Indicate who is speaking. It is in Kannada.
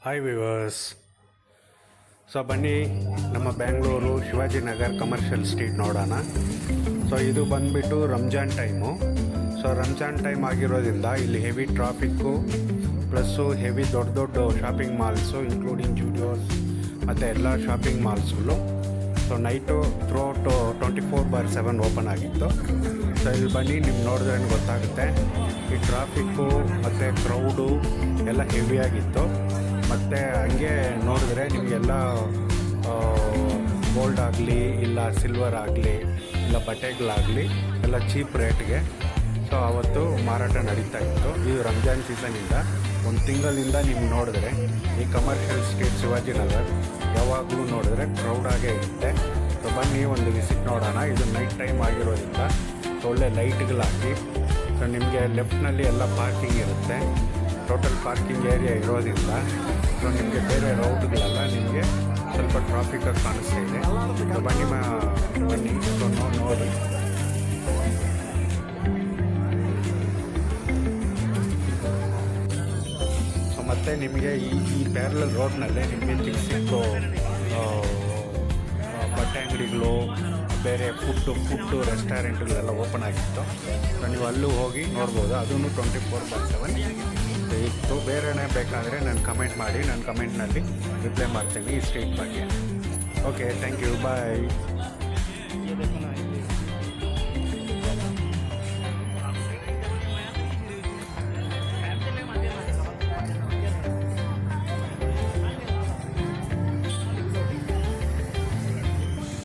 Speaker 1: Hi viewers. ಸೊ ಬನ್ನಿ ನಮ್ಮ ಬ್ಯಾಂಗ್ಳೂರು ಶಿವಾಜಿನಗರ್ ಕಮರ್ಷಿಯಲ್ ಸ್ಟ್ರೀಟ್ ನೋಡೋಣ. ಸೊ ಇದು ಬಂದುಬಿಟ್ಟು Ramzan time. So Ramzan time ಆಗಿರೋದ್ರಿಂದ ಇಲ್ಲಿ ಹೆವಿ ಟ್ರಾಫಿಕ್ಕು ಪ್ಲಸ್ಸು ಹೆವಿ ದೊಡ್ಡ ದೊಡ್ಡ ಶಾಪಿಂಗ್ ಮಾಲ್ಸು ಇನ್ಕ್ಲೂಡಿಂಗ್ ಜೂಡಿಯೋಸ್ ಮತ್ತು ಎಲ್ಲ ಶಾಪಿಂಗ್ ಮಾಲ್ಸ್ಗಳು. ಸೊ ನೈಟು ಥ್ರೂಔಟ್ 24/7 ಓಪನ್ ಆಗಿತ್ತು. ಸೊ ಇಲ್ಲಿ ಬನ್ನಿ ನಿಮ್ಗೆ ನೋಡಿದ್ರೆ ಗೊತ್ತಾಗುತ್ತೆ ಈ ಟ್ರಾಫಿಕ್ಕು ಮತ್ತು ಕ್ರೌಡು ಎಲ್ಲ ಹೆವಿಯಾಗಿತ್ತು. ಮತ್ತು ಹಂಗೆ ನೋಡಿದ್ರೆ ನಿಮಗೆಲ್ಲ ಗೋಲ್ಡ್ ಆಗಲಿ ಇಲ್ಲ ಸಿಲ್ವರ್ ಆಗಲಿ ಇಲ್ಲ ಬಟ್ಟೆಗಳಾಗಲಿ ಎಲ್ಲ ಚೀಪ್ ರೇಟ್ಗೆ ಸೊ ಅವತ್ತು ಮಾರಾಟ ನಡೀತಾ ಇತ್ತು. ಇದು ರಂಜಾನ್ ಸೀಸನಿಂದ ಒಂದು ತಿಂಗಳಿಂದ ನಿಮ್ಗೆ ನೋಡಿದ್ರೆ ಈ ಕಮರ್ಷಿಯಲ್ ಸ್ಟ್ರೀಟ್ ಶಿವಾಜಿನಗರ್ ಯಾವಾಗಲೂ ನೋಡಿದ್ರೆ ಕ್ರೌಡಾಗೇ ಇರುತ್ತೆ. ಸೊ ಬನ್ನಿ ಒಂದು ವಿಸಿಟ್ ನೋಡೋಣ. ಇದು ನೈಟ್ ಟೈಮ್ ಆಗಿರೋದ್ರಿಂದ ಒಳ್ಳೆ ಲೈಟ್ಗಳಾಕಿ ಸೊ ನಿಮಗೆ ಲೆಫ್ಟ್ನಲ್ಲಿ ಎಲ್ಲ ಪಾರ್ಕಿಂಗ್ ಇರುತ್ತೆ. ಟೋಟಲ್ ಪಾರ್ಕಿಂಗ್ ಏರಿಯಾ ಇರೋದ್ರಿಂದ ಸೊ ನಿಮಗೆ ಬೇರೆ ರೋಡ್ಗಳೆಲ್ಲ ನಿಮಗೆ ಸ್ವಲ್ಪ ಟ್ರಾಫಿಕಾಗಿ ಕಾಣಿಸ್ತಾ ಇದೆ. ಸೊ ಬನ್ನಿ ಸೊ ನೋಡಿ. ಸೊ ಮತ್ತು ನಿಮಗೆ ಈ ಪ್ಯಾರಲಲ್ ರೋಡ್ನಲ್ಲೇ ನಿಮಗೆ ಚಿಕ್ಕ ಚಿಕ್ಕ ಬಟ್ಟೆ ಅಂಗಡಿಗಳು ಬೇರೆ ಫುಡ್ಡು ರೆಸ್ಟೋರೆಂಟ್ಗಳೆಲ್ಲ ಓಪನ್ ಆಗಿತ್ತು. ಸೊ ನೀವು ಅಲ್ಲೂ ಹೋಗಿ ನೋಡ್ಬೋದು. ಅದೂ 24/7 ಇತ್ತು. ಬೇರೆನೇ ಬೇಕಾದರೆ ನಾನು ಕಮೆಂಟ್ ಮಾಡಿ, ನಾನು ಕಮೆಂಟ್ನಲ್ಲಿ ರಿಪ್ಲೈ ಮಾಡ್ತೀನಿ ಈ ಸ್ಟ್ರೀಟ್ ಬಗ್ಗೆ. Okay, thank you, bye.